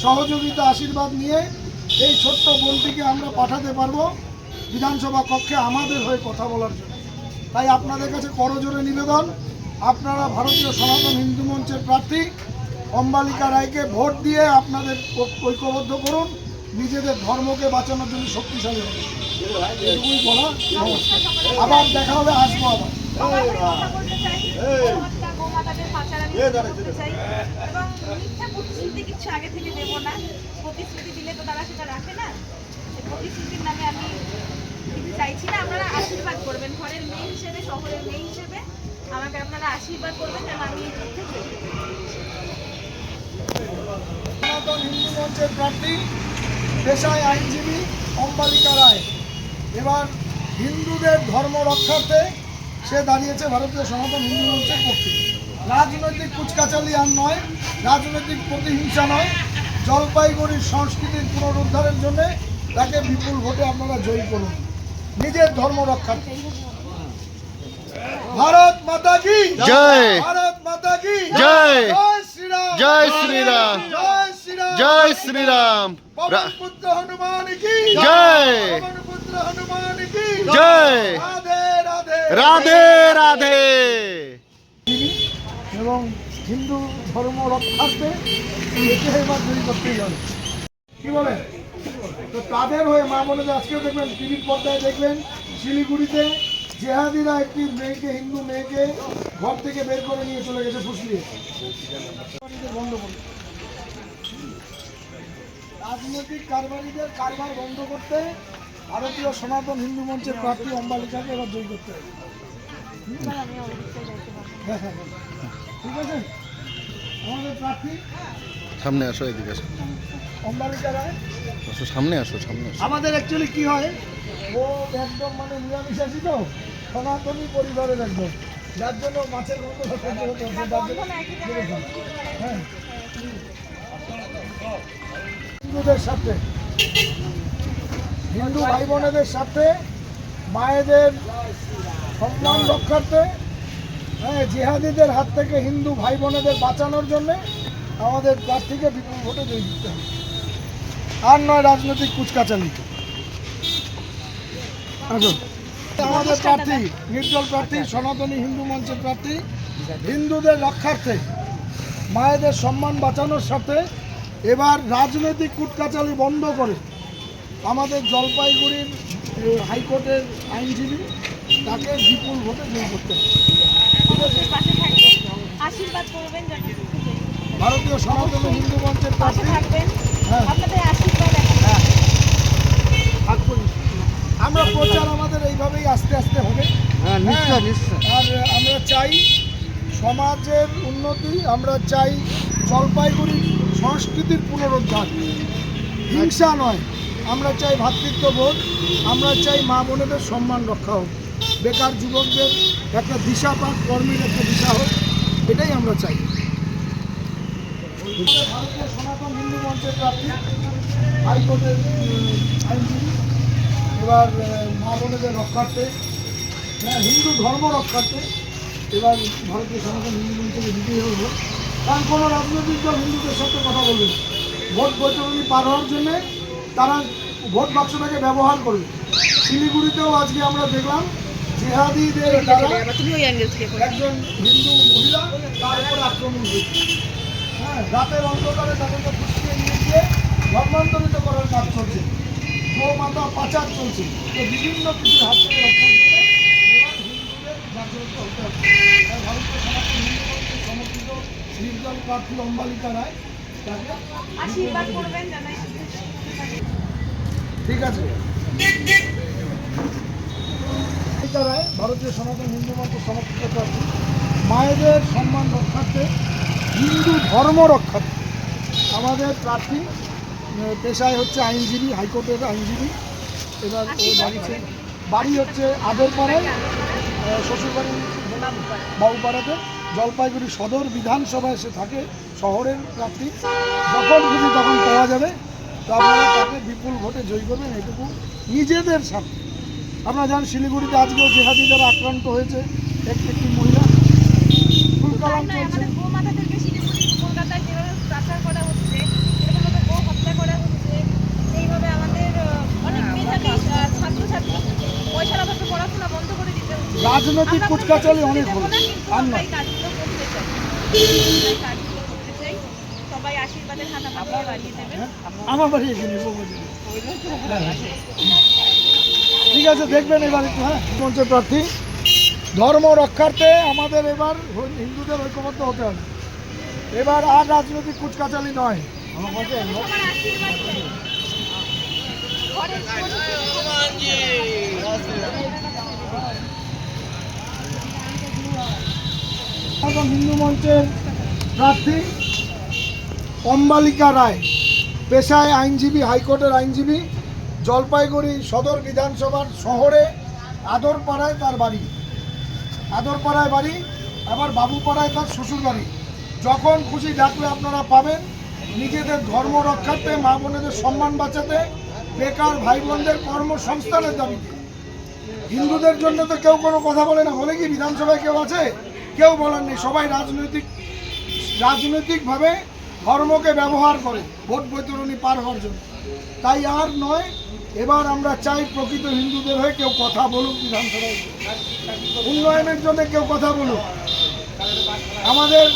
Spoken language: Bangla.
সহযোগিতা আশীর্বাদ নিয়ে এই ছোট্ট বোনটিকে আমরা পাঠাতে পারবো বিধানসভা কক্ষে আমাদের হয়ে কথা বলার জন্য। তাই আপনাদের কাছে করজোড়ে নিবেদন, আপনারা ভারতীয় সনাতন হিন্দু মঞ্চের প্রার্থী অম্বালিকা রায়কে ভোট দিয়ে আপনাদের ঐক্যবদ্ধ করুন, নিজেদের ধর্মকে বাঁচানোর জন্য শক্তিশালী হবে। এটুকুই বলা। আবার দেখা হবে, আসবো আবার। প্রতিশ্রুতি দিলে তো তারা সেটা রাখে না। প্রতিশ্রুতির নামে আমি কিছু চাইছি না। আপনারা আশীর্বাদ করবেন, ঘরের মেয়ে হিসেবে, শহরের মেয়ে হিসেবে আমাকে আপনারা আশীর্বাদ করবেন যেন আমি সনাতন হিন্দু মঞ্চের প্রার্থী পেশায় আইনজীবী অম্বালিকা রায় এবার হিন্দুদের ধর্ম রক্ষার্থে সে দাঁড়িয়েছে ভারতীয় সনাতন হিন্দু মঞ্চের পক্ষে। রাজনৈতিক কুচকাচালি আর নয়, রাজনৈতিক প্রতিহিংসা নয়, জলপাইগুড়ির সংস্কৃতির পুনরুদ্ধারের জন্য তাকে বিপুল ভোটে আপনারা জয়ী করুন নিজের ধর্ম রক্ষার্থে। ভারত মাতা কি জয়, ভারত মাতা কি জয়, জয় শ্রীরাম, জয় শ্রীরাম, জয় শ্রীরাম, জয় শ্রীরাম, পবন পুত্র হনুমান কি জয়, পবন পুত্র হনুমান কি জয়, রাধে রাধে রাধে রাধে। এবং হিন্দু ধর্ম রক্ষার্থে একে এবার তৈরি করতেই হবে। কি বলেন? তো তাদের হয়ে মা বলে যে আজকেও দেখবেন টিভির পর্দায় দেখবেন শিলিগুড়িতে জেহাদিরা একটি মেয়েকে, হিন্দু মেয়েকে ঘর থেকে বের করে নিয়ে চলে গেছে ফুসলিয়ে। বন্ধ করুন, রাজনৈতিক কারবারিদের কারবার বন্ধ করতে ভারতীয় সনাতন হিন্দু মঞ্চের প্রার্থী অম্বালিকাকে এবার জয়ী করতে হবে। ঠিক আছে, আমাদের প্রার্থী সামনে আসো, এদিকে আসো, অম্বালিকা রায়। আসো, সামনে আসো, সামনে আসো। আমাদের অ্যাকচুয়ালি কি হয়, ও একদম মানে নিরামিষাসী তো, সনাতনী পরিবারের একদম, যার জন্য মাছের গন্ধ সহ্য হতে হচ্ছে, যার জন্য হ্যাঁ হিন্দুদের সাথে, হিন্দু ভাই বোনেদের সাথে মায়েদের সম্মান রক্ষার্থে, হ্যাঁ জিহাদিদের হাত থেকে হিন্দু ভাই বোনেদের বাঁচানোর জন্যে আমাদের প্রার্থীকে বিপুল ভোটে জয়ী দিতে হবে, আর নয় রাজনৈতিক কুচকাচালি। আমাদের প্রার্থী নির্দল প্রার্থী সনাতনী হিন্দু মঞ্চের প্রার্থী হিন্দুদের রক্ষার্থে মায়েদের সম্মান বাঁচানোর সাথে এবার রাজনৈতিক কুটকাচালি বন্ধ করে আমাদের জলপাইগুড়ির হাইকোর্টের আইনজীবী তাকে বিপুল ভোটে জয়ী করতে হবে। আশীর্বাদ করবেন যেন ভারতীয় সনাতনী হিন্দু মঞ্চের প্রার্থী হ্যাঁ আমরা প্রচার আমাদের এইভাবেই আস্তে আস্তে হবে। আর আমরা চাই সমাজের উন্নতি, আমরা চাই জলপাইগুড়ির সংস্কৃতির পুনরুদ্ধার, হিংসা নয়, আমরা চাই ভ্রাতৃত্ববোধ, আমরা চাই মা বোনেদের সম্মান রক্ষা হোক, বেকার যুবকদের একটা দিশা পাক, কর্মের একটা দিশা হোক, এটাই আমরা চাই। ভারতীয় সনাতন হিন্দু মঞ্চের প্রার্থী হাইকোর্টের আইনজীবী এবার মা বোনেদের রক্ষার্থে, হিন্দু ধর্ম রক্ষার্থে এবার ভারতীয় সনাতন হিন্দু মঞ্চকে দিতেই হবে। কারণ কোনো রাজনৈতিক দল হিন্দুদের সাথে কথা বলবে না, ভোট বৈতরণী পার হওয়ার জন্যে তারা ভোট বাক্সটাকে ব্যবহার করবে। শিলিগুড়িতেও আজকে আমরা দেখলাম জেহাদিদের দ্বারা একজন হিন্দু মহিলা তার উপরে আক্রমণ হয়েছে। হ্যাঁ, রাতের অন্ধকারে তাদেরকে ফুসকিয়ে নিয়ে গিয়ে ধর্মান্তরিত করার কাজ চলছে, গোমাতা পাচার চলছে। তো বিভিন্ন কিছুর হাত থেকে রক্ষা করে এবার হিন্দুদের জাগ্রত হতে হবে। ভারতীয় সনাতন হিন্দু মঞ্চের সমর্থিত নির্দল প্রার্থী অম্বালিকা রায় তাকে আশীর্বাদ করবেন জানাই। ঠিক আছে। অম্বালিকা রায় ভারতীয় সনাতন হিন্দু মঞ্চের সমর্থিত প্রার্থী মায়েদের সম্মান রক্ষার্থে, হিন্দু ধর্ম রক্ষার্থে আমাদের প্রার্থী পেশায় হচ্ছে আইনজীবী, হাইকোর্টের আইনজীবী। এবার ও দাঁড়িয়েছে, বাড়ি হচ্ছে আদরপাড়ায়, শ্বশুরবাড়ি বাবুপাড়াতে, জলপাইগুড়ি সদর বিধানসভায় সে থাকে, শহরের প্রার্থী। যখন খুশি তখন পাওয়া যাবে, তো আপনারা তাকে বিপুল ভোটে জয়ী করবেন, এটুকু নিজেদের সাথে। আপনারা জানেন শিলিগুড়িতে আজকেও জেহাদি দ্বারা আক্রান্ত হয়েছে একটি মহিলা, ফুলকালাম চলছে। রাজনৈতিক কুচকাচালি অনেক হলো আর আমরা নয়। এই কাজগুলো করতে চাই। আমরা এই কাজগুলো করতে চাই। সবাই আশীর্বাদের হাত আমাদেরকে বাড়িয়ে দেবেন। আমার বাড়ি এখানে ঠিক আছে, দেখবেন এবার একটু। হ্যাঁ, মঞ্চের প্রার্থী ধর্ম রক্ষার্থে আমাদের এবার হিন্দুদের ঐক্যবদ্ধ হতে হবে। এবার আর রাজনৈতিক কুচকাচালি নয়। সবার আশীর্বাদ চাই। ঘরের এবং হিন্দু মঞ্চের প্রার্থী অম্বালিকা রায়, পেশায় আইনজীবী, হাইকোর্টের আইনজীবী, জলপাইগুড়ি সদর বিধানসভার শহরে আদরপাড়ায় তার বাড়ি। আদরপাড়ায় বাড়ি, আবার বাবুপাড়ায় তার শ্বশুর বাড়ি। যখন খুশি ডাকলে আপনারা পাবেন। নিজেদের ধর্ম রক্ষার্থে, মা বোনেদের সম্মান বাঁচাতে, বেকার ভাই বোনদের কর্মসংস্থানের দাবিতে। হিন্দুদের জন্য তো কেউ কোনো কথা বলে না। বলে কি বিধানসভায় কেউ আছে? কেউ বলার নেই। সবাই রাজনৈতিকভাবে ধর্মকে ব্যবহার করে ভোট বৈতরণী পার হওয়ার জন্য। তাই আর নয়, এবার আমরা চাই প্রকৃত হিন্দুদের হয়ে কেউ কথা বলুক বিধানসভায়, উন্নয়নের জন্য কেউ কথা বলুক। আমাদের